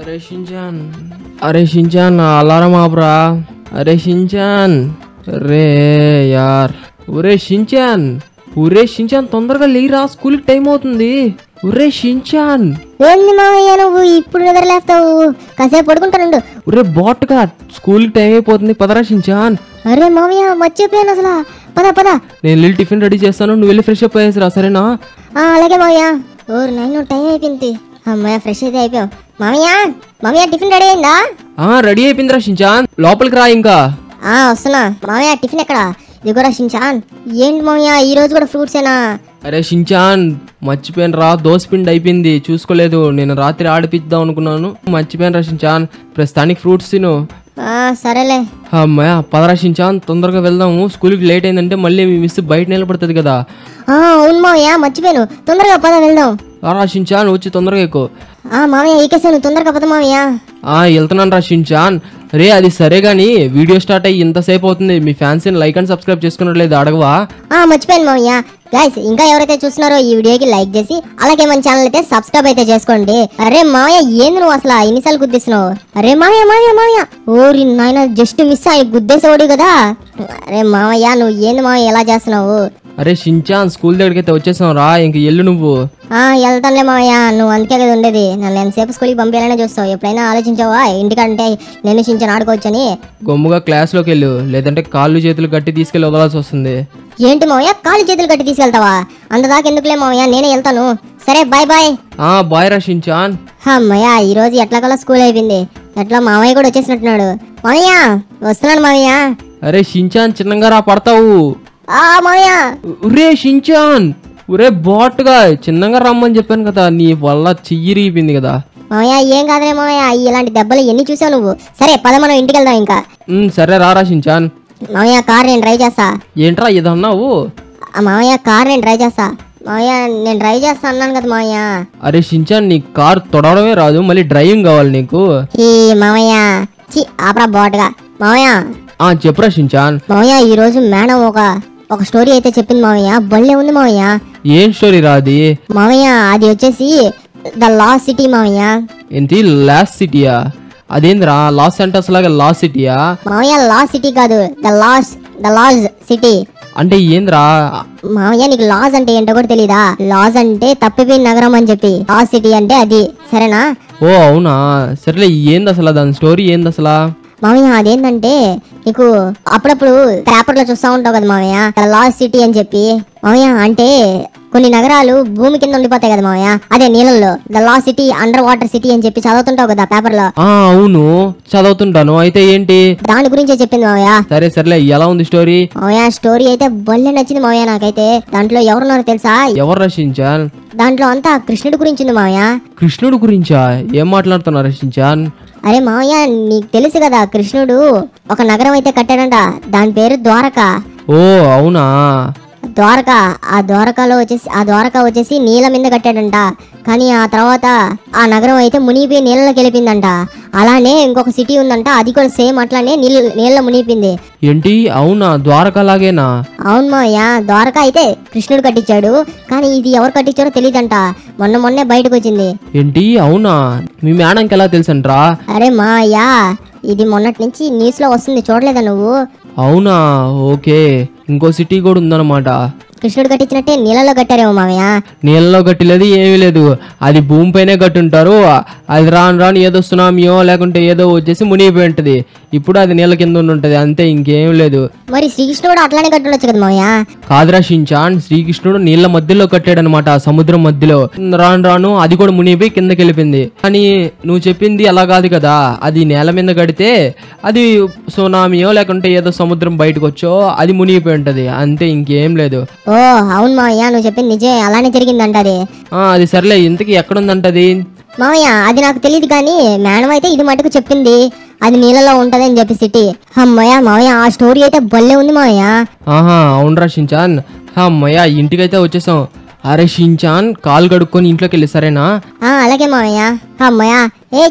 अरे Shinchan alarm आपरा। अरे शिनचान अरे यार ఒరే షిన్చాన్ తొందరగా లేరా స్కూల్ కి టైం అవుతుంది। ఒరే షిన్చాన్ ఏంది మావయ్య నువ్వు ఇప్పుడు నిద్రలేస్తావు? కాసేపు పడుకుంటానుండు। ఒరే బాట్గా స్కూల్ కి టైం అయిపోతుంది పదరా షిన్చాన్। అరే మావయ్య మర్చిపోయాను అసలు। పద నేను వెళ్ళి టిఫిన్ రెడీ చేస్తాను, నువ్వు వెళ్ళి ఫ్రెష్ అప్ అయ్యేసిరా సరేనా? అలాగే మావయ్య। ఓర్ నైన్ టైం అయిపోయింది। అమ్మయ్య ఫ్రెష్ అయితే అయిపోయావు। మావయ్య టిఫిన్ రెడీ అయిందా? రెడీ అయిపోయిందిరా షిన్చాన్, లోపలికి రా ఇంకా। వస్తున్నా మావయ్య। టిఫిన్ ఎక్కడ? ఇదిగోరా షిన్చాన్। ఏంటి మావయ్య ఈ రోజు కూడా ఫ్రూట్స్ ఏనా? అరే షిన్చాన్ మర్చిపోయాను రా, దోసపిండి అయిపోయింది చూసుకోలేదు, నేను రాత్రి ఆడిపిద్దాం అనుకున్నాను, మర్చిపోయాను రా షిన్చాన్। ప్రస్తుతానికి ఫ్రూట్స్ తిను। సరేలే అమ్మాయ పదరా షిన్చాన్ తొందరగా వెళ్దాము, స్కూల్కి లేట్ అయిందంటే మళ్ళీ మీ మిస్ బయట నిలబడుతుంది కదా। అవును మావయ్య మర్చిపోయాను, తొందరగా పద వెళ్దాం। రా షిన్చాన్ వచ్చి తొందరగా ఎక్కువ। మావయ్య ఎక్కేసాను, తొందరగా పద మావయ్య। వెళ్తున్నాను రా షిన్చాన్। రే అది సరే గానీ వీడియో స్టార్ట్ అయ్యి ఇంతసేపు అవుతుంది, మీ ఫ్యాన్స్ లైక్ అండ్ సబ్స్క్రైబ్ చేసుకున్నట్లేదు అడగవా? మర్చిపోయాను మావయ్య। గైస్ ఇంకా ఎవరైతే చూస్తున్నారో ఈ వీడియోకి లైక్ చేసి అలాగే మన ఛానల్ అయితే సబ్స్క్రైబ్ అయితే చేసుకోండి। అరే మావయ్య ఏంది నువ్వు అసలు ఎన్నిసార్లు గుద్దేస్తున్నావు? అరే మావయ్య ఓరి నాయన జస్ట్ మిస్ అయ్యి గుద్దేసేవాడు కదా। అరే మావయ్య నువ్వు ఏంది మావయ్య ఎలా చేస్తున్నావు? అరే షిన్చాన్ స్కూల్ దగ్గరికి అయితే వచ్చేసాం రా, ఇంక ఎల్లు నువ్వు। వెళ్తానులే మావయ్య, నువ్వు అందుకే కదా ఉండేది, నన్ను ఎంతసేపు స్కూల్కి పంపించాలనే చూస్తావు, ఎప్పుడైనా ఆలోచించావా ఇంటికంటే నేను షిన్చాన్ ఆడుకోవచ్చని? గమ్ముగా క్లాస్లోకి వెళ్ళు, లేదంటే కాళ్ళు చేతులు కట్టి తీసుకెళ్ళి వదలాల్సి వస్తుంది। ఏంటి మావయ్య కాళ్ళు చేతులు కట్టి తీసుకెళ్తావా? అంతదాకా ఎందుకులే మావయ్య, నేనే వెళ్తాను। సరే బాయ్ బాయ్ రా షిన్చాన్। అమ్మయ్య ఈ రోజు ఎట్లాగలా స్కూల్ అయిపోయింది, ఎట్లా మావయ్య కూడా వచ్చేసినట్టున్నాడు। మావయ్య వస్తున్నాడు మావయ్య। అరే షిన్చాన్ చిన్నగా రా పడతావు। మావయ్య ఒరే షిన్చాన్ ఒరే బాట్గా చిన్నగా రమ్మని చెప్పాను కదా, నీ వల్ల చెయ్యిరిగిపోయింది కదా। మావయ్య ఏం కాదులే మావయ్య, ఇలాంటి దెబ్బలు ఎన్ని చూసావు నువ్వు? సరే పద మనం ఇంటికి వెళ్దాం ఇంకా। సరే రారా షిన్చాన్। మావయ్య కార్ నేను డ్రైవ్ చేస్తా। ఏంట్రా ఇదన్నావు? మావయ్య కార్ నేను డ్రైవ్ చేస్తా। మావయ్య నేను డ్రైవ్ చేస్తా అన్నాను కదా మావయ్య। అరే షిన్చాన్ నీ కార్ తొడవడమే రాదు, మళ్ళీ డ్రైవింగ్ కావాలి నీకు? ఈ మావయ్య ఆపరా బాట్గా। మావయ్య చెప్పురా షిన్చాన్। మావయ్య ఈ రోజు మేడం ఒక స్టోరీ అయితే చెప్పింది మావయ్య, భలే ఉంది మావయ్య। ఏం స్టోరీ రాది మావయ్య? అది వచ్చేసి ద లాస్ట్ సిటీ మావయ్య। ఏంటి లాస్ట్ సిటీయా? అదేంద్రా లాస్ సెంటర్స్ లాగా లాస్ట్ సిటీయా? మావయ్య లాస్ట్ సిటీ కాదు, ద లాస్ట్ సిటీ అంటే ఏంద్రా? మావయ్య నీకు లాస్ అంటే ఏంటో కూడా తెలీదా? లాస్ అంటే తప్పిపోయిన నగరం అని చెప్పి, లాస్ట్ సిటీ అంటే అది, సరేనా? అవునా సరేలే, ఏంది అసలు దాని స్టోరీ ఏంది అసలు? మావయ్య అదేంటంటే నీకు అప్పుడప్పుడు పేపర్ లో చూస్తా ఉంటావు కదా మావయ్య, లాస్ట్ సిటీ అని చెప్పి। మావయ్య అంటే కొన్ని నగరాలు భూమి కింద ఉండిపోతాయి కదా మావయ్య, అదే నీళ్ళల్లో, the last city under water city అని చెప్పి చదువుతుంటావు కదా పేపర్ లో। అవును చదువుతుంటాను, అయితే ఏంటి? దాని గురించే చెప్పింది మావయ్య। సరేలే ఎలా ఉంది స్టోరీ? మావయ్య స్టోరీ అయితే భలే నచ్చింది మావయ్య నాకైతే। దాంట్లో ఎవరున్నారో తెలుసా? ఎవరు రచించాన్? దాంట్లో అంతా కృష్ణుడి గురించి ఉంది మావయ్య। కృష్ణుడు గురించా? ఏం మాట్లాడుతున్నారు రచించాన్? అరే మావయ్య నీకు తెలుసు కదా, కృష్ణుడు ఒక నగరం అయితే కట్టాడంట, దాని పేరు ద్వారక। అవునా? ఆ ద్వారక వచ్చేసి నీళ్ళ మీద కట్టాడంట, కానీ ఆ తర్వాత ఆ నగరం అయితే మునిగిపోయి నీళ్ళకి వెళ్ళిపోయిందంట। అలానే ఇంకొక సిటీ ఉందంట, అది కూడా సేమ్ అట్లానే నీళ్ళ మునిగిపోయింది। ఏంటి అవునా? ద్వారక లాగేనా? అవును మావయ్య, ద్వారక అయితే కృష్ణుడు కట్టించాడు, కానీ ఇది ఎవరు కట్టించారో తెలియదంట, మొన్నే బయటకు వచ్చింది। ఏంటి అవునా? మీ మేడంకి ఎలా తెలుసంట్రా? అరే మావయ్య ఇది మొన్నటి నుంచి న్యూస్ లో వస్తుంది, చూడలేదా నువ్వు? అవునా ఓకే, ఇంకో సిటీ కూడా ఉందన్నమాట। కృష్ణుడు కట్టించినట్టే నీళ్ళలో కట్టారేమో మావయ్య। నీళ్ళలో కట్టిలేదు ఏమీ లేదు, అది భూమిపైనే కట్టుంటారు, అది రాను ఏదో సునామీయో లేకుంటే ఏదో వచ్చేసి మునిగిపోయి ఉంటది, ఇప్పుడు అది నీళ్ళ కింద ఉంటది అంతే, ఇంకేం లేదు। మరి శ్రీకృష్ణుడు అట్లానే కట్టుండొచ్చు కదా మావయ్య? కాదురా షిన్చాన్, శ్రీకృష్ణుడు నీళ్ళ మధ్యలో కట్టాడనమాట, సముద్రం మధ్యలో, రాను అది కూడా మునిగిపోయి కిందకి వెళ్ళిపోయింది। కానీ నువ్వు చెప్పింది అలా కాదు కదా, అది నేల మీద కడితే అది సునామీయో లేకుంటే ఏదో సముద్రం బయటకు వచ్చో అది మునిగిపోయి ఉంటది అంతే, ఇంకేం లేదు। అవును మావయ్య నువ్వు చెప్పింది నిజమే, అలానే జరిగిందంట అది। అది సర్లే, ఇంతకీ ఎక్కడుందంటది? మావయ్య అది నాకు తెలియదు, కానీ మేడం అయితే ఇది మటుకు చెప్పింది, అది నీళ్ళలో ఉంటది అని చెప్పి సిటీ। అమ్మయ్య మావయ్య ఆ స్టోరీ అయితే భలే ఉంది మావయ్య। అవునరా షిన్చాన్, అమ్మయ్య ఇంటికైతే వచ్చేసాం। అరే షిన్చాన్ కాలు కడుక్కొని ఇంట్లోకి వెళ్ళి సరేనా? అలాగే మావయ్య। అమ్మయ్య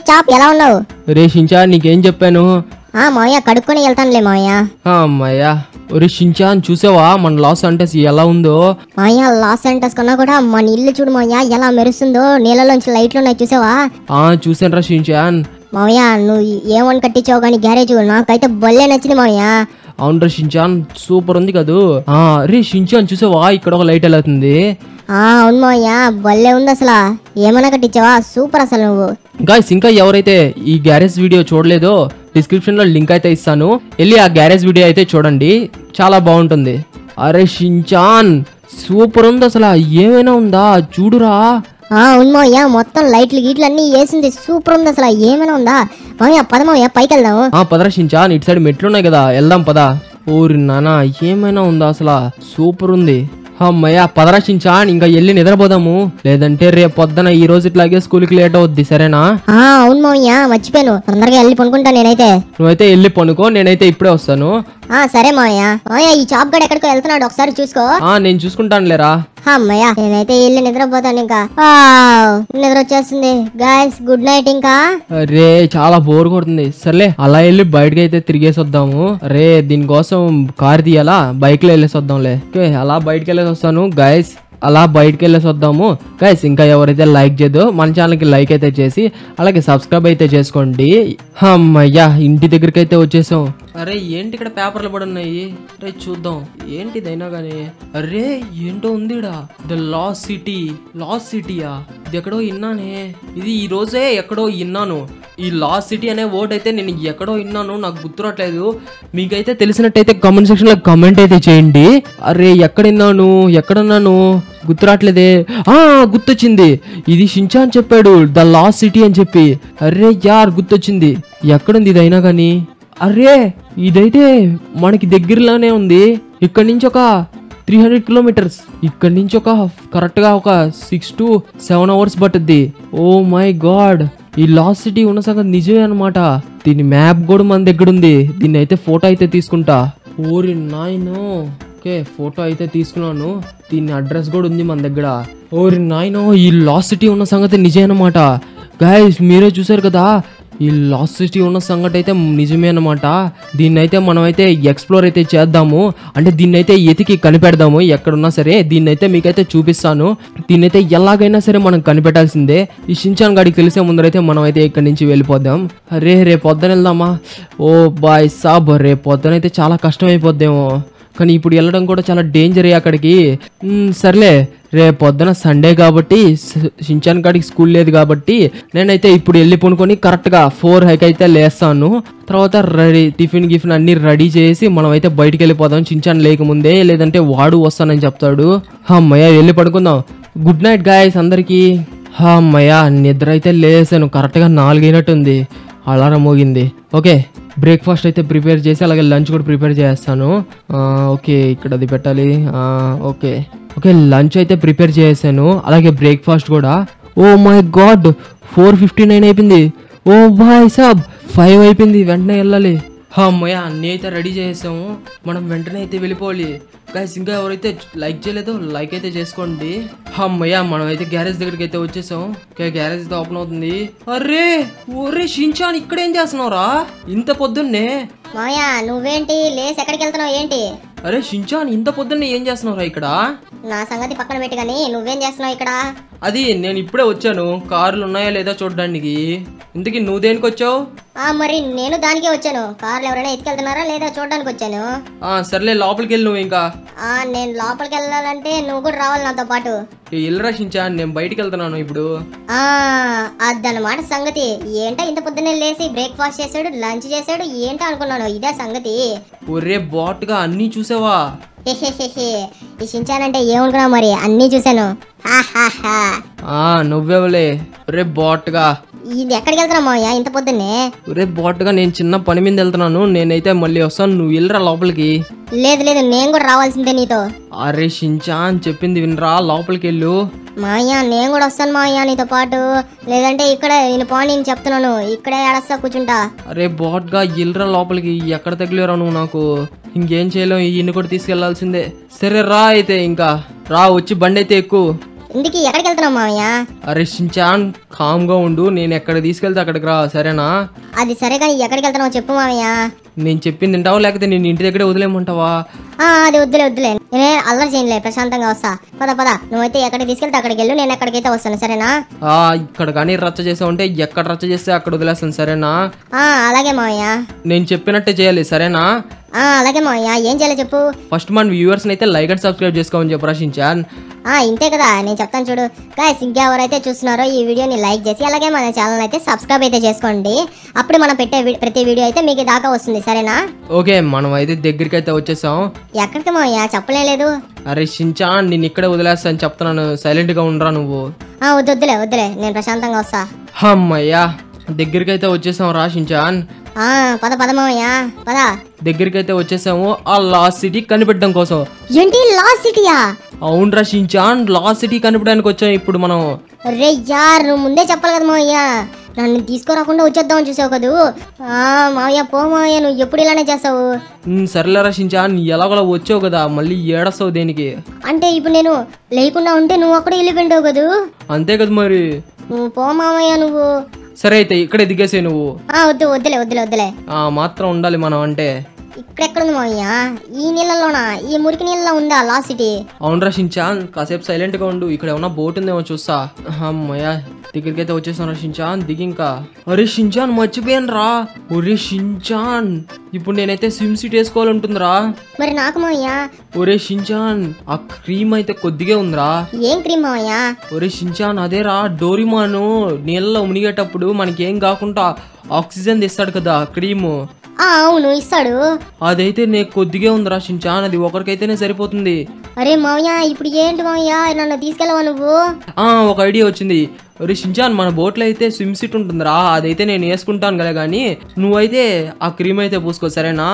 చాప్ ఎలా ఉన్నావు? రే షిన్చాన్ నీకేం చెప్పాను? మావయ్య కడుక్కొని వెళ్తానులే మావయ్య. అమ్మయ్యా. ఒరే షించాన్ చూసావా మన లాస్ ఏంజెల్స్ ఎలా ఉందో? మావయ్య లాస్ ఏంజెల్స్ కన్నా కూడా మన ఇల్లు చూడు మావయ్య ఎలా మెరుస్తుందో, నీళ్ళలోంచి లైట్లు ఉన్నాయి చూసావా? చూసాను రా షించాన్. మావయ్య నువ్వు ఏమని కట్టించావు కానీ గ్యారేజ్ నాకైతే భలే నచ్చింది మావయ్య. అవును రా షించాన్ సూపర్ ఉంది కదూ. రే షించాన్ చూసావా ఇక్కడ ఒక లైట్ వెళ్తుంది? అవును మావయ్య భలే ఉంది అసలు. ఏమన్నా కట్టించావా? సూపర్ అసలు నువ్వు. గాయ్స్ ఇంకా ఎవరైతే ఈ గ్యారేజ్ వీడియో చూడలేదో డిస్క్రిప్షన్ లో లింక్ అయితే ఇస్తాను, వెళ్ళి ఆ గ్యారేజ్ వీడియో అయితే చూడండి, చాలా బాగుంటుంది. అరే షించాన్ సూపర్ ఉంది అసలు. ఏమైనా ఉందా చూడురా. అవును మావయ్య మొత్తం లైట్లు గీట్లు అన్ని వేసింది, సూపర్ ఉంది అసలు. ఏమైనా ఉందా మావయ్య? పద మావయ్య పైకి వెళ్దాం. పదరా షించాన్, ఇటు సైడ్ మెట్లు ఉన్నాయి కదా, వెళ్దాం పదా. ఓరి నానా ఏమైనా ఉందా అసలు? సూపర్ ఉంది. అమ్మయ్య పదరా షించాన్, ఇంకా వెళ్ళి నిద్రపోదాము, లేదంటే రేపు పొద్దున ఈ రోజు ఇట్లాగే స్కూల్ కి లేట్ అవుద్ది, సరేనా? అవును మావయ్య మర్చిపోయాను, తొందరగా వెళ్ళి పనుకుంటా నేనైతే. నువ్వైతే వెళ్ళి పనుకో, నేనైతే ఇప్పుడే వస్తాను. సరే మావయ్య. మావయ్య ఈ చాప్ గడ ఎక్కడికో వెళ్తున్నాడు, ఒకసారి చూసుకో. నేను చూసుకుంటాను లేరా. అమ్మయ్య నేనైతే వెళ్ళి నిద్రపోతాను. ఇంకా నిద్ర వచ్చేస్తుంది. Guys good night. ఇంకా రే చాలా బోర్ కొడుతుంది. సర్లే అలా వెళ్ళి బయటకి అయితే తిరిగేసి వద్దాము. రే దీనికోసం కార్ తీయాలా, బైక్ లో వెళ్ళేసి వద్దాంలే. ఓకే అలా బయటకి వెళ్ళేసి వస్తాను గైస్, అలా బయటకి వెళ్ళేసి వద్దాము. గైస్ ఇంకా ఎవరైతే లైక్ చేయదో మన ఛానల్కి లైక్ అయితే చేసి అలాగే సబ్స్క్రైబ్ అయితే చేసుకోండి. అమ్మయ్యా ఇంటి దగ్గరికి అయితే వచ్చేసాం. అరే ఏంటి ఇక్కడ పేపర్లు పడి ఉన్నాయి, రే చూద్దాం ఏంటిదైనా కానీ. అరే ఏంటో ఉంది ద లాస్ట్ సిటీ. లాస్ట్ సిటీయా? ఇది ఎక్కడో విన్నానే, ఇది ఈ రోజే ఎక్కడో విన్నాను. ఈ లాస్ట్ సిటీ అనే వర్డ్ అయితే నేను ఎక్కడో విన్నాను, నాకు గుర్తురావట్లేదు. మీకైతే తెలిసినట్టయితే కామెంట్ సెక్షన్ లో కామెంట్ అయితే చేయండి. అరే ఎక్కడున్నాను ఎక్కడున్నాను గుర్తురాట్లేదే. గుర్తొచ్చింది, ఇది షించాన్ చెప్పాడు ద లాస్ట్ సిటీ అని చెప్పి. అరే యార్ గుర్తొచ్చింది, ఎక్కడుంది ఇదైనా కానీ. అరే ఇదైతే మనకి దగ్గరలోనే ఉంది, ఇక్కడి నుంచి ఒక 300 కిలోమీటర్స్, ఇక్కడి నుంచి ఒక కరెక్ట్గా ఒక 6 to 7 hours పట్టుద్ది. ఓ మై గాడ్, ఈ లాస్ట్ సిటీ ఉన్న సంగతి నిజమే అనమాట. దీని మ్యాప్ కూడా మన దగ్గర ఉంది, దీన్ని అయితే ఫోటో అయితే తీసుకుంటా. ఓరి నాయనో. ఓకే ఫోటో అయితే తీసుకున్నాను, దీని అడ్రస్ కూడా ఉంది మన దగ్గర. ఓరి నాయనో ఈ లాస్ట్ సిటీ ఉన్న సంగతి నిజమే అనమాట. గైస్ మీరే చూసారు కదా, ఈ లాస్ట్ సిటీ ఉన్న సంగతి అయితే నిజమే అనమాట. దీన్ని అయితే మనం అయితే ఎక్స్ప్లోర్ అయితే చేద్దాము, అంటే దీన్ని అయితే ఎతికి కనిపెడదాము. ఎక్కడున్నా సరే దీన్ని అయితే మీకైతే చూపిస్తాను. దీన్ని అయితే ఎలాగైనా సరే మనం కనిపెట్టాల్సిందే. ఈ షించాన్ గాడికి తెలిసే ముందరైతే మనం అయితే ఇక్కడి నుంచి వెళ్ళిపోదాం. అరే రేపు పొద్దున వెళ్దామా? ఓ బాయ్ సాబ్, రేపు పొద్దున అయితే చాలా కష్టం అయిపోద్దేమో, కానీ ఇప్పుడు వెళ్ళడం కూడా చాలా డేంజర్ అక్కడికి. సర్లే రేపు పొద్దున సండే కాబట్టి షించాన్ కాడికి స్కూల్ లేదు కాబట్టి నేనైతే ఇప్పుడు వెళ్ళి పనుకొని కరెక్ట్గా 4 అయితే లేస్తాను. తర్వాత టిఫిన్ గిఫిన్ అన్ని రెడీ చేసి మనం అయితే బయటికి వెళ్ళిపోదాం షించాన్ లేకముందే, లేదంటే వాడు వస్తానని చెప్తాడు. అమ్మయ్య వెళ్ళి పడుకుందాం. గుడ్ నైట్ గాయస్ అందరికీ. అమ్మయ్య నిద్ర అయితే లేసాను, కరెక్ట్గా 4 అయినట్టుంది, అలారం మోగింది. ఓకే బ్రేక్ఫాస్ట్ అయితే ప్రిపేర్ చేసి అలాగే లంచ్ కూడా ప్రిపేర్ చేస్తాను. ఓకే ఇక్కడ అది పెట్టాలి. ఓకే ఓకే లంచ్ అయితే ప్రిపేర్ చేసాను, అలాగే బ్రేక్ఫాస్ట్ కూడా. ఓ మై గాడ్ 4:59 అయిపోయింది. ఓ బాయ్ సాబ్ 5 అయిపోయింది, వెంటనే వెళ్ళాలి. అమ్మయ్య అన్నీ అయితే రెడీ చేసాము, మనం వెంటనే అయితే వెళ్ళిపోవాలి. గైస్ ఇంకా ఎవరైతే లైక్ చేయలేదో లైక్ అయితే చేసుకోండి. అమ్మయ్య మనం అయితే గ్యారేజ్ దగ్గరికి అయితే వచ్చేసాం. గ్యారేజ్ అయితే ఓపెన్ అవుతుంది. అరే ఒరే షించాన్ ఇక్కడేం చేస్తున్నావురా ఇంత పొద్దున్నే? మావయ్య నువ్వేంటి లేసి ఎక్కడికి వెళ్తున్నావు ఏంటి? అరే షించాన్ ఇంత పొద్దున్నే ఏం చేస్తున్నావురా ఇక్కడ? నా సంగతి పక్కన పెట్టి కానీ నువ్వేం చేస్తున్నావు ఇక్కడ? అది నేను ఇప్పుడే వచ్చాను, కార్లు ఉన్నాయా లేదా చూడడానికి. ఇంతకీ నువ్వు దేనికి వచ్చావు? మరి నేను దానికే వచ్చాను, కార్లు ఎవరైనా ఎత్తుకెళ్తున్నారా లేదా చూడడానికి వచ్చాను. సర్లే లోపలికి వెళ్ళి నువ్వు. ఇంకా నేను లోపలికి వెళ్ళాలంటే నువ్వు కూడా రావాలి నాతో పాటు. వెళ్ళరా షించాన్, నేను బయటికి వెళ్తున్నాను ఇప్పుడు. అదన్నమాట సంగతి. ఏంటో ఇంత పొద్దున్నే లేసి బ్రేక్ఫాస్ట్ చేసాడు, లంచ్ చేసాడు, ఏంటో అనుకున్నాను, ఇదే సంగతి. ఒరే బాట్గా అన్నీ చూసావా? ఈ షించాన్ అంటే ఏమనుకున్నావు మరి, అన్నీ చూసాను. నువ్వేవలే ఒరే బాట్గా. ఇది ఎక్కడికి వెళ్తున్నావు మావయ్య ఇంత పొద్దున్నే? ఒరే బాట్గా నేను చిన్న పని మీద వెళ్తున్నాను, నేనైతే మళ్ళీ వస్తాను, నువ్వు వెళ్ళరా లోపలికి. లేదు లేదు నేను కూడా రావాల్సిందే నీతో. అరే షించాన్ చెప్పింది వినరా, లోపలికి వెళ్ళు. మావయ్య నేను కూడా వస్తాను మావయ్య నీతో పాటు, లేదంటే ఇక్కడే నేను పోనీ నేను చెప్తున్నాను, ఇక్కడే ఏడస్తా కూర్చుంటా. అరే బాట్గా వెళ్ళరా లోపలికి, ఎక్కడ తగిలేరా నువ్వు నాకు, ఇంకేం చేయలేవు, ఈయన కూడా తీసుకెళ్లాల్సిందే. సరే రా అయితే, ఇంకా రా వచ్చి బండి అయితే ఎక్కువ. ఇందుకి ఎక్కడికి వెళ్తున్నావు మామయ్య? అరే షించాన్ కామ్గా ఉండు, నేను ఎక్కడ తీసుకెళ్తే అక్కడికి రా సరేనా? అది సరే కానీ ఎక్కడికి వెళ్తున్నావు చెప్పు మామయ్య. నేను చెప్పింది తింటావా లేకపోతే నేను ఇంటి దగ్గరే వదిలేయమంటావా? అది వద్దులే నేనే అల్లరి చేయలే, ప్రశాంతంగా వస్తా. పద నువ్వైతే ఎక్కడికి తీసుకెళ్తే అక్కడికి వెళ్ళు, నేను ఎక్కడికైతే వస్తాను సరేనా? ఇక్కడ కానీ రచ్చ చేసావు అంటే ఎక్కడ రచ్చ చేస్తే అక్కడ వదిలేస్తాను సరేనా? అలాగే మామయ్య. నేను చెప్పినట్టే చేయాలి సరేనా? అలాగే మామయ్య. ఏం చేయాలి చెప్పు? ఫస్ట్ మన వ్యూవర్స్ అయితే లైక్ అండ్ సబ్స్క్రైబ్ చేసుకోమని చెప్పరా షించాన్. ఇంతే కదా, నేను చెప్తాను చూడు. గైస్ ఇంకెవరైతే చూస్తున్నారో ఈ వీడియోని లైక్ చేసి అలాగే మన ఛానల్ అయితే సబ్స్క్రైబ్ అయితే చేసుకోండి. అప్పుడు మనం పెట్టే ప్రతి వీడియో అయితే మీకు దాకా వస్తుంది సరేనా? ఓకే మనం అయితే దగ్గరికి అయితే వచ్చేసాం. ఎక్కడికి మామయ్య చెప్పలేదు? అరే షించాన్ నేను ఇక్కడే వదిలేస్తాను చెప్తున్నాను, సైలెంట్ గా ఉండరా నువ్వు. వద్దులే నేను ప్రశాంతంగా వస్తా. అమ్మయ్యా దగ్గరికి అయితే వచ్చేసాం రా షించాన్. పద మామయ్య పద. దగ్గరికి అయితే వచ్చేసాము ఆ లాస్ట్ సిటీ కనిపెట్టడం కోసం. ఏంటి లాస్ట్ సిటీయా? అవునరా షించాన్ లాస్ట్ సిటీ కనిపెట్టడానికి వచ్చాం ఇప్పుడు మనం. రే యార్ నువ్వు ముందే చెప్పాలి కదా మామయ్య, నన్ను తీసుకురాకుండా వచ్చేద్దామని చూసావు కదూ. మామయ్య పో మామయ్య, నువ్వు ఎప్పుడు ఇలానే చేస్తావు. సర్లేరా షించాన్ ఎలాగోలా వచ్చావు కదా మళ్ళీ ఏడస్తావు దేనికి? అంటే ఇప్పుడు నేను లేకుండా ఉంటే నువ్వు అక్కడే వెళ్ళిపోయావు కదూ. అంతే కదా మరి. నువ్వు పో మామయ్య నువ్వు. సరే అయితే ఇక్కడే దిగేసే నువ్వు. వద్దులే మాత్రం ఉండాలి మనం అంటే. ఇక్కడెక్కడుంది మామయ్య? ఈ నీళ్ళలోనా? ఈ మురికి నీళ్ళలో ఉందా లాస్ట్ సిటీ? అవునరా షించాన్ కాసేపు సైలెంట్ గా ఉండు, ఇక్కడ ఏమన్నా బోట్ ఉందేమో చూస్తా. అమ్మయ్యా దగ్గరికి అయితే వచ్చేసాను రా షించాన్, దిగి ఇంకా. అరే షించాన్ మర్చిపోయాను రా. ఒరే షించాన్ ఇప్పుడు నేనైతే స్విమ్ సూట్ వేసుకోవాలంటుందిరా. మరి నాకు మామయ్య? ఒరే షించాన్ ఆ క్రీమ్ అయితే కొద్దిగా ఉందిరా. ఏం క్రీమ్ మామయ్య? ఒరే షించాన్ అదేరా డోరిమాను నీళ్ళలో మునిగేటప్పుడు మనకేం కాకుండా ఆక్సిజన్ తెస్తాడు కదా క్రీము. అవును ఇస్తాడు. అదైతే నీకు కొద్దిగా ఉందిరా షించాన్, అది ఒకరికైతేనే సరిపోతుంది. అరే మామయ్య ఇప్పుడు ఏంటి మామయ్య నన్ను తీసుకెళ్ళవా నువ్వు? ఒక ఐడియా వచ్చింది. ఒరే షించాన్ మన బోట్లో అయితే స్విమ్ సూట్ ఉంటుందిరా, అదైతే నేను వేసుకుంటాను కదా గానీ నువ్వైతే ఆ క్రీమ్ అయితే పూసుకో సరేనా?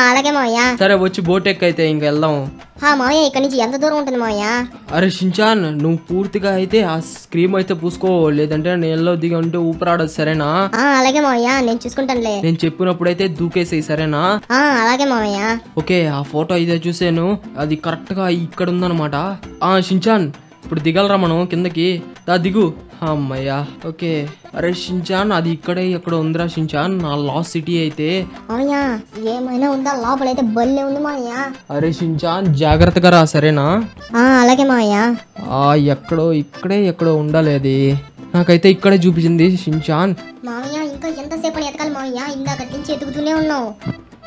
అలాగే మామయ్య. సరే వచ్చి బోట్ ఎక్కైతే ఇంక వెళ్దాం. మామయ్య ఇక్కడ నుంచి ఎంత దూరం ఉంటుంది మామయ్య? అరే షించాన్ నువ్వు పూర్తిగా అయితే ఆ క్రీమ్ అయితే పూసుకో, లేదంటే నీళ్ళలో దిగి ఉంటే ఊపిరాడదు సరేనా? అలాగే మామయ్య నేను చూసుకుంటానులే. నేను చెప్పినప్పుడైతే దూకేసేయి సరేనా? అలాగే మామయ్య. ఓకే ఆ ఫోటో అయితే చూసాను, అది కరెక్ట్ గా ఇక్కడ ఉందన్నమాట. షించాన్ ఇప్పుడు దిగలరా మనం కిందకి, దిగు. అమ్మయ్యా ఓకే. అరే షించాన్ అది ఇక్కడే ఎక్కడ ఉందిరా షించాన్ నా లాస్ట్ సిటీ అయితే. మామయ్య ఏమైనా ఉందా లోపలైతే? బల్లే ఉంది మామయ్య. అరే షించాన్ జాగ్రత్తగా రా సరేనా? అలాగే మామయ్య. ఎక్కడో ఇక్కడే ఎక్కడో ఉండాలి అది, నాకైతే ఇక్కడే చూపించింది షించాన్. మామయ్య ఇంకా ఎంతసేపు ఎతకాలి మామయ్య? ఇందాక నుంచి ఎతుకుతూనే ఉన్నావు.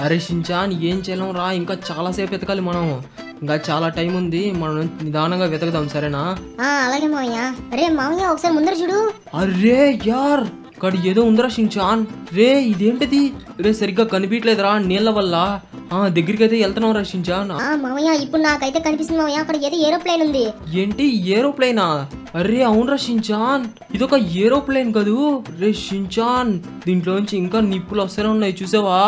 అరే షించాన్ ఏం చేయలేం రా, ఇంకా చాలా సేపు వెతకాలి మనం, ఇంకా చాలా టైం ఉంది, మనం నిదానంగా వెతకదాం సరేనా? అలాగే మామయ్య. అరే మామయ్య ఒకసారి ముందర చూడు. అరే యార్ ఇక్కడ ఏదో ఉందిరా షించాన్. రే ఇదేంటిది? రే సరిగ్గా కనిపించలేదురా నీళ్ళ వల్ల. దగ్గరికి అయితే వెళ్తున్నాం రా షించాన్. మామయ్య ఇప్పుడు నాకైతే కనిపిస్తుంది మామయ్య, అక్కడ ఏదో ఏరోప్లేన్ ఉంది. ఏంటి ఏరోప్లేనా? అరే అవునరా షించాన్ ఇదొక ఏరోప్లేన్ కదూ. రే షించాన్ దీంట్లోంచి ఇంకా నిప్పులు వస్తూనే ఉన్నాయి చూసావా?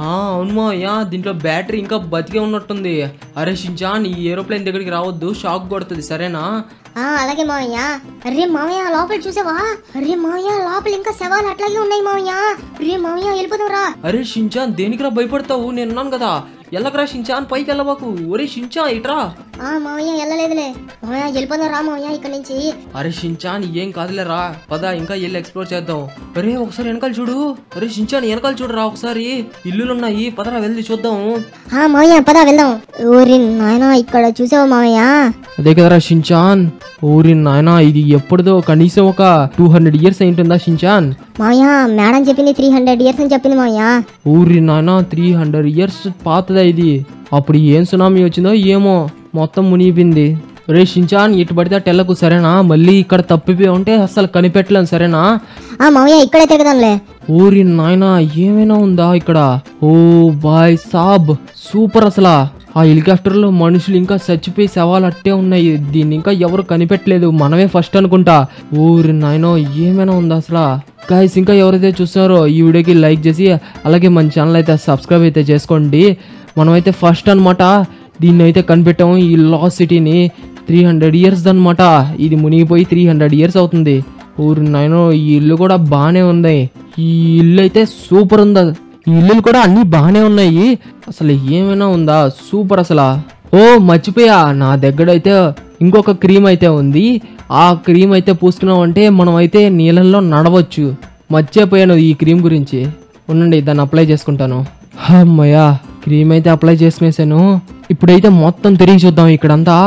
అవును మావయ్య దీంట్లో బ్యాటరీ ఇంకా బతికే ఉన్నట్టుంది. అరే షించాన్ ఈ ఏరోప్లేన్ దగ్గరికి రావద్దు, షాక్ కొడుతుంది సరేనా? అలాగే మావయ్య. అరే మావయ్య లోపల చూసావా? అరే మావయ్య లోపల ఇంకా శవాలు అట్లాగే ఉన్నాయి మావయ్య. రే మావయ్య వెళ్ళిపోదాం రా. అరే షించాన్ దేనికిరా భయపడతావు, నేను ఉన్నాను కదా, ఎల్లకరా షించాన్ పైకి వెళ్ళబాకు. ఒరే షించాన్ ఇట్రా. మావయ్య వెళ్ళలేదులే మావయ్య, వెళ్ళిపోదాం రా మావయ్య ఇక్కడ నుంచి. అరే షించాన్ ఏం కాదులే రా, పద ఇంకా వెళ్ళి ఎక్స్ప్లోర్ చేద్దాం. అరే ఒకసారి వెనకాల చూడు. అరే షించాన్ వెనకాల చూడరా ఒకసారి, ఇల్లులున్నాయి పదరా వెళ్ళి చూద్దాం. మావయ్య పద వెళ్దాం. ఊరి నాయనా ఇక్కడ చూసావా మావయ్య? అదే కదరా షించాన్. ఊరి నాయనా ఇది ఎప్పుడుదో కనీసం ఒక 200 years అయింటుందా షించాన్? మావయ్య మేడం చెప్పింది 300 years అని చెప్పింది మావయ్య. ఊరి నాయనా 300 years పాతదా ఇది. అప్పుడు ఏం సునామీ వచ్చిందో ఏమో మొత్తం మునిగిపోయింది. రే షించాన్ ఇటు పడితే టెల్లకు సరేనా? మళ్ళీ ఇక్కడ తప్పిపోయి ఉంటే అసలు కనిపెట్టలేం సరేనా? మావయ్య ఇక్కడే తిరగదాంలే. ఊరి నాయనా ఏమైనా ఉందా ఇక్కడ? ఓ బాయ్ సాబ్ సూపర్ అసలు. ఆ హెలికాప్టర్ లో మనుషులు ఇంకా చచ్చిపోయి శవాలు అట్టే ఉన్నాయి, దీన్ని ఇంకా ఎవరు కనిపెట్టలేదు, మనమే ఫస్ట్ అనుకుంటా. ఊరి నాయనో ఏమైనా ఉందా అసలు? గాయ్స్ ఇంకా ఎవరైతే చూస్తారో ఈ వీడియోకి లైక్ చేసి అలాగే మన ఛానల్ అయితే సబ్స్క్రైబ్ అయితే చేసుకోండి. మనమైతే ఫస్ట్ అనమాట దీన్ని అయితే కనిపెట్టాము, ఈ లాస్ట్ సిటీని. 300 years అనమాట ఇది మునిగిపోయి 300 years అవుతుంది. ఊరి నాయనో ఈ ఇల్లు కూడా బాగానే ఉంది, ఈ ఇల్లు అయితే సూపర్ ఉంది. ఈ ఇల్లులు కూడా అన్ని బాగానే ఉన్నాయి, అసలు ఏమైనా ఉందా సూపర్ అసలు. మర్చిపోయా నా దగ్గర అయితే ఇంకొక క్రీమ్ అయితే ఉంది, ఆ క్రీమ్ అయితే పూసుకున్నాం అంటే మనం అయితే నీళ్ళల్లో నడవచ్చు. మర్చిపోయాను ఈ క్రీమ్ గురించి. ఉండండి, దాన్ని అప్లై చేసుకుంటాను. అమ్మయ్యా, క్రీమ్ అయితే అప్లై చేసుకునేసాను. ఇప్పుడైతే మొత్తం తిరిగి చూద్దాం ఇక్కడంతా.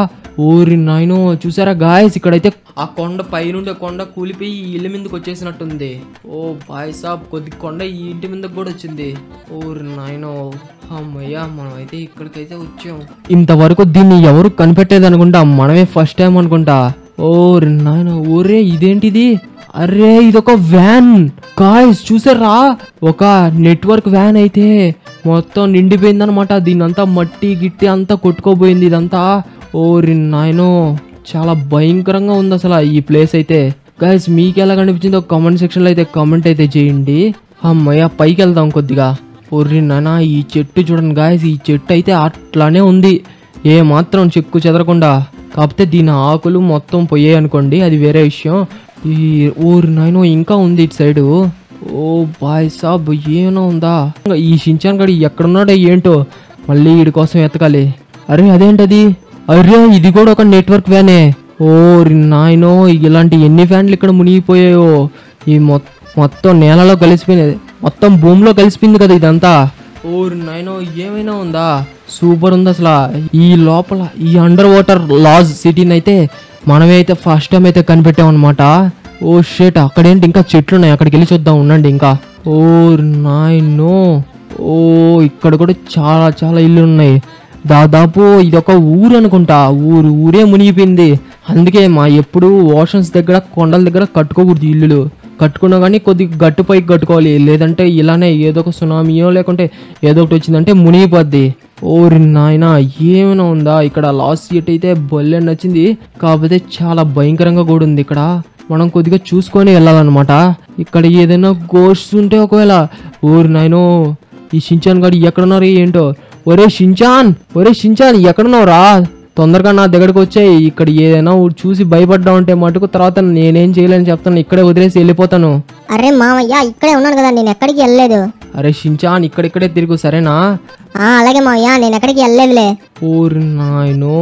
ఊరి నాయనో, చూసారా గాయస్, ఇక్కడైతే ఆ కొండ పైనుండే కొండ కూలిపోయి ఈ ఇల్లు మీదకి వచ్చేసినట్టుంది. ఓ బాయ్ సాబ్, కొద్ది కొండ ఈ ఇంటి మీదకి కూడా వచ్చింది. ఊరి నాయనో, అమ్మయ్యా, మనం అయితే ఇక్కడికైతే వచ్చాం. ఇంతవరకు దీన్ని ఎవరు కనిపెట్టేది అనుకుంటా, మనమే ఫస్ట్ టైం అనుకుంటా. ఓరి నాయన, ఓరే ఇదేంటిది? అరే ఇదొక వ్యాన్ గాయ్స్, చూసారా? ఒక నెట్వర్క్ వ్యాన్ అయితే మొత్తం నిండిపోయింది అనమాట. దీనంతా మట్టి గిట్టి అంతా కొట్టుకోపోయింది ఇదంతా. ఓరి నాయనో, చాలా భయంకరంగా ఉంది అసలు ఈ ప్లేస్ అయితే. గాయ్స్, మీకు ఎలా కనిపించిందో కామెంట్ సెక్షన్లో అయితే కామెంట్ అయితే చేయండి. అమ్మయ్య, పైకి వెళ్దాం కొద్దిగా. ఓరి నాయనా, ఈ చెట్టు చూడండి గాయ్స్, ఈ చెట్టు అయితే అట్లానే ఉంది, ఏ మాత్రం చెక్కు చెదరకుండా. కాకపోతే దీని ఆకులు మొత్తం పోయాయి అనుకోండి, అది వేరే విషయం. ఈ ఊరి నాయనో ఇంకా ఉంది ఇటు సైడు. ఓ బాయ్ సాబ్, ఏమైనా ఉందా? ఈ షించాన్ గడి ఎక్కడున్నాడో ఏంటో, మళ్ళీ వీడి కోసం ఎతకాలి. అరే అదేంటది? అరే ఇది కూడా ఒక నెట్వర్క్ వ్యానే. ఓరి నాయనో, ఇలాంటి ఎన్ని ఫ్యాన్లు ఇక్కడ మునిగిపోయాయో. ఈ మొత్తం నేలలో కలిసిపోయినది, మొత్తం భూమిలో కలిసిపోయింది కదా ఇదంతా. ఓరి నాయనో, ఏమైనా ఉందా? సూపర్ ఉంది అసలు. ఈ లోపల ఈ అండర్ వాటర్ లాజ్ సిటీని అయితే మనమే అయితే ఫస్ట్ టైం అయితే కనిపెట్టామన్నమాట. ఓ షేట్, అక్కడేంటి ఇంకా చెట్లు ఉన్నాయి, అక్కడికి వెళ్ళి చూద్దాం ఉండండి ఇంకా. ఓ నాయనో, ఓ ఇక్కడ కూడా చాలా చాలా ఇల్లు ఉన్నాయి. దాదాపు ఇదొక ఊరు అనుకుంటా, ఊరే మునిగిపోయింది. అందుకే ఎప్పుడు ఓషన్స్ దగ్గర కొండల దగ్గర కట్టుకోకూడదు ఇల్లులు. కట్టుకున్నా కానీ కొద్దిగా గట్టుపైకి కట్టుకోవాలి, లేదంటే ఇలానే ఏదో ఒక సునామీయో లేకుంటే ఏదో ఒకటి వచ్చిందంటే మునిగిపోద్ది. ఓరి నాయన, ఏమైనా ఉందా? ఇక్కడ లాస్ట్ సీట్ అయితే బల్లె నచ్చింది, కాకపోతే చాలా భయంకరంగా కూడా ఉంది. ఇక్కడ మనం కొద్దిగా చూసుకొని వెళ్ళాలన్నమాట. ఇక్కడ ఏదైనా గోస్ట్ ఉంటే ఒకవేళ, ఓరి నాయనో, ఈ షించాన్ గాడు ఎక్కడున్నారు ఏంటో. ఒరే షించాన్ ఎక్కడున్నావు రా? తొందరగా నా దగ్గరకు వచ్చాయి. ఇక్కడ ఏదైనా చూసి భయపడ్డా ఉంటే మటుకు తర్వాత నేనేం చేయలేని చెప్తాను, ఇక్కడే వదిలేసి వెళ్ళిపోతాను. అరే మామయ్య, ఇక్కడే ఉన్నాను కదా, నేను ఎక్కడికి వెళ్ళలేదు. అరే షించాన్, ఇక్కడిక్కడే తిరుగు సరేనా? అలాగే మామయ్య, నేను ఎక్కడికి వెళ్ళలేదులే. ఊరి నాయనో,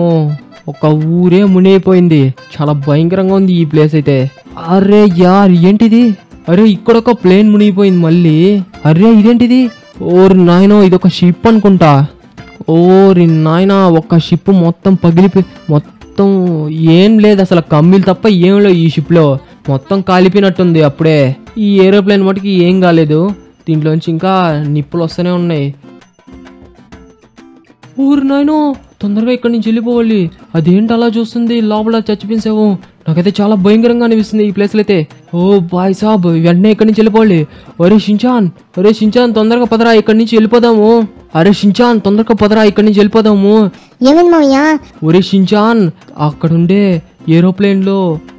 ఒక ఊరే మునిగిపోయింది. చాలా భయంకరంగా ఉంది ఈ ప్లేస్ అయితే. అరే యార్, ఏంటిది? అరే ఇక్కడ ఒక ప్లేన్ మునిగిపోయింది మళ్ళీ. అరే ఇదేంటిది? ఓరి నాయనో, ఇదొక షిప్ అనుకుంటా. ఓరి నాయనా, ఒక షిప్ మొత్తం పగిలిపోయి, మొత్తం ఏం లేదు అసలు, కమ్మీలు తప్ప ఏం లేవు ఈ షిప్లో. మొత్తం కాలిపోయినట్టుంది అప్పుడే. ఈ ఏరోప్లేన్ మటుకి ఏం కాలేదు, దీంట్లోంచి ఇంకా నిప్పులు వస్తూనే ఉన్నాయి. ఊరి నాయనో, తొందరగా ఇక్కడి నుంచి వెళ్ళిపోవాలి. అదేంటి అలా చూస్తుంది, లోపల చచ్చిపోయించావు? నాకైతే చాలా భయంకరంగా అనిపిస్తుంది ఈ ప్లేస్లో అయితే. ఓ బాయ్ సాబ్, వెంటనే ఇక్కడి నుంచి వెళ్ళిపోవాలి. ఒరే షించాన్ తొందరగా పదరా, ఇక్కడి నుంచి వెళ్ళిపోదాము. అరే షించాన్, తొందరగా పదరా, ఇక్కడి నుంచి వెళ్ళిపోదాము. ఏమైంది మామయ్య? ఒరే షించాన్, అక్కడుండే ఏరోప్లేన్ లో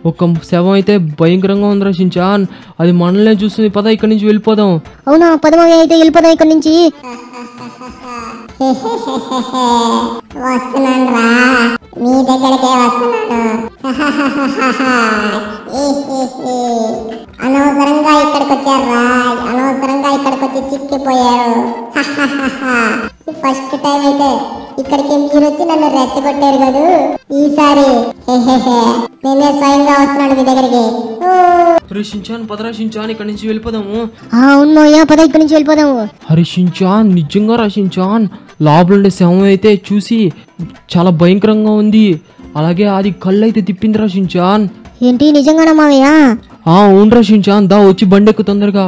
ఒక శవం అయితే భయంకరంగా ఉందిరా షించాన్, అది మనల్నే చూస్తుంది. పద, ఇక్కడి నుంచి వెళ్ళిపోదాం. అవునా, పద మామయ్య, అయితే వెళ్ళిపోదాం ఇక్కడి నుంచి. వస్తున్నాను రా, మీ దగ్గరకే వస్తున్నాను. అనవసరంగా ఇక్కడికి వచ్చారా, అనవసరంగా ఇక్కడికి వచ్చి చిక్కిపోయారు. ఫస్ట్ టైం అయితే ఇక్కడికి మీరు వచ్చి నన్ను రెచ్చగొట్టారు కదా, ఈసారి నేనే స్వయంగా వస్తున్నాను మీ దగ్గరికి. అరే షించాన్, పదరా షించాన్, ఇక్కడి నుంచి వెళ్ళిపోదాము. అవును మామయ్య, పద ఇక్కడి నుంచి వెళ్ళిపోదాము. అరే షించాన్, నిజంగా రా షించాన్, లోపల ఉండే శవం అయితే చూసి చాలా భయంకరంగా ఉంది. అలాగే అది కళ్ళు అయితే తిప్పిందిరా షించాన్. ఏంటి, నిజంగానా మామయ్య? అవునరా షించాన్, దా వచ్చి బండి ఎక్కు తొందరగా.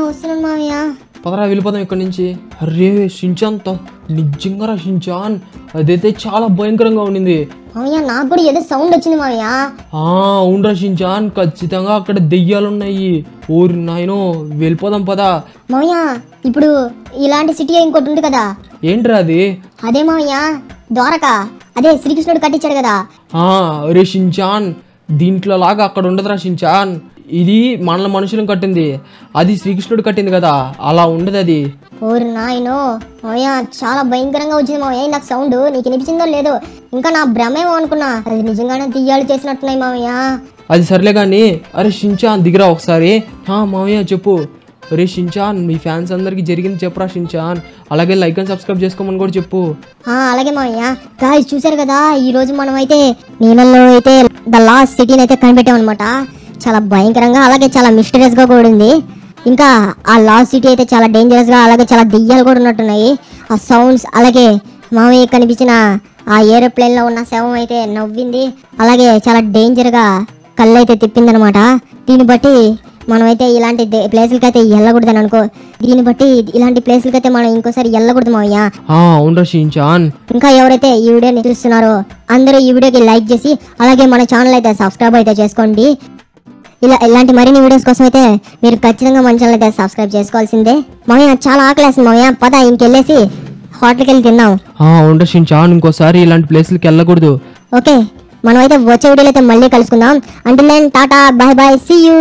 వస్తున్నాను మామయ్య. పదరా వెళ్ళిపోదాం ఇక్కడి నుంచి. అరే షించాన్, నిజంగా రా షించాన్, అదైతే చాలా భయంకరంగా ఉండింది. మామయ్య, నాకు కూడా ఏదో సౌండ్ వచ్చింది మామయ్య. అవునరా షించాన్, ఖచ్చితంగా అక్కడ దెయ్యాలు ఉన్నాయి. ఊరి నాయనో, వెళ్ళిపోదాం పదా. మామయ్య, ఇప్పుడు ఇలాంటి సిటీ ఇంకోటి ఉంది కదా. ఏంట్రా అది? అదే మామయ్య, ద్వారకా. అదే శ్రీకృష్ణుడు కట్టించాడు కదా. అరే షించాన్, దీంట్లో లాగా అక్కడ ఉండదురా షించాన్. ఇది మన మనుషులను కట్టింది, అది శ్రీకృష్ణుడు కట్టింది కదా, అలా ఉండదు అది. ఓరి నాయనో మామయ్య, చాలా భయంకరంగా వచ్చింది మామయ్య నాకు సౌండ్. నీకు వినిపించిందో లేదో, ఇంకా నా భ్రమేమో అనుకున్నా, అది నిజంగానే దెయ్యాలు చేసినట్టున్నాయి మామయ్య. అది సర్లే కానీ, అరే షించాన్ దిగిరా ఒకసారి. మామయ్య చెప్పు. రే షించాన్ మీ ఫ్యాన్స్ అందరికి జరిగింది చెప్పరా షించాన్, అలాగే లైక్ అండ్ సబ్స్క్రైబ్ చేసుకోమని కూడా చెప్పు. అలాగే మామయ్య. గాయ్స్ చూసారు కదా, ఈ రోజు మనం అయితే నీళ్ళల్లో అయితే ద లాస్ట్ సిటీని అయితే కనిపెట్టాం అనమాట. చాలా భయంకరంగా అలాగే చాలా మిస్టీరియస్ గా కూడా ఉంది. ఇంకా ఆ లాస్ట్ సిటీ అయితే చాలా డేంజరస్ గా అలాగే చాలా దెయ్యాలు కూడా ఉన్నట్టున్నాయి. ఆ సౌండ్స్ అలాగే మామయ్య కనిపించిన ఆ ఏరోప్లేన్ లో ఉన్న శవం అయితే నవ్వింది, అలాగే చాలా డేంజర్ గా కళ్ళు అయితే తిప్పిందనమాట. దీన్ని బట్టి మనమైతే ఇలాంటి ప్లేసులకి అయితే వెళ్ళకూడదని అనుకో. దీన్ని బట్టి ఇలాంటి ప్లేసులకి అయితే మనం ఇంకోసారి వెళ్ళకూడదు మావయ్య. అవునరా షించాన్. ఇంకా ఎవరైతే ఈ వీడియోని చూస్తున్నారో అందరూ ఈ వీడియోకి లైక్ చేసి అలాగే మన ఛానల్ అయితే సబ్స్క్రైబ్ అయితే చేసుకోండి. ఇలాంటి మరిన్ని వీడియోస్ కోసం అయితే మీరు ఖచ్చితంగా మన ఛానల్ అయితే సబ్స్క్రైబ్ చేసుకోవాల్సిందే. మావయ్య చాలా ఆకలేస్తుంది మావయ్య, పద ఇంకెళ్ళేసి హోటల్కి వెళ్ళి తిందాం. అవునరా షించాన్, ఇంకోసారి ఇలాంటి ప్లేసులకి వెళ్ళకూడదు. ఓకే, మనం అయితే వచ్చే వీడియోలో అయితే మళ్ళీ కలుసుకుందాం. Until then tata, bye bye, see you.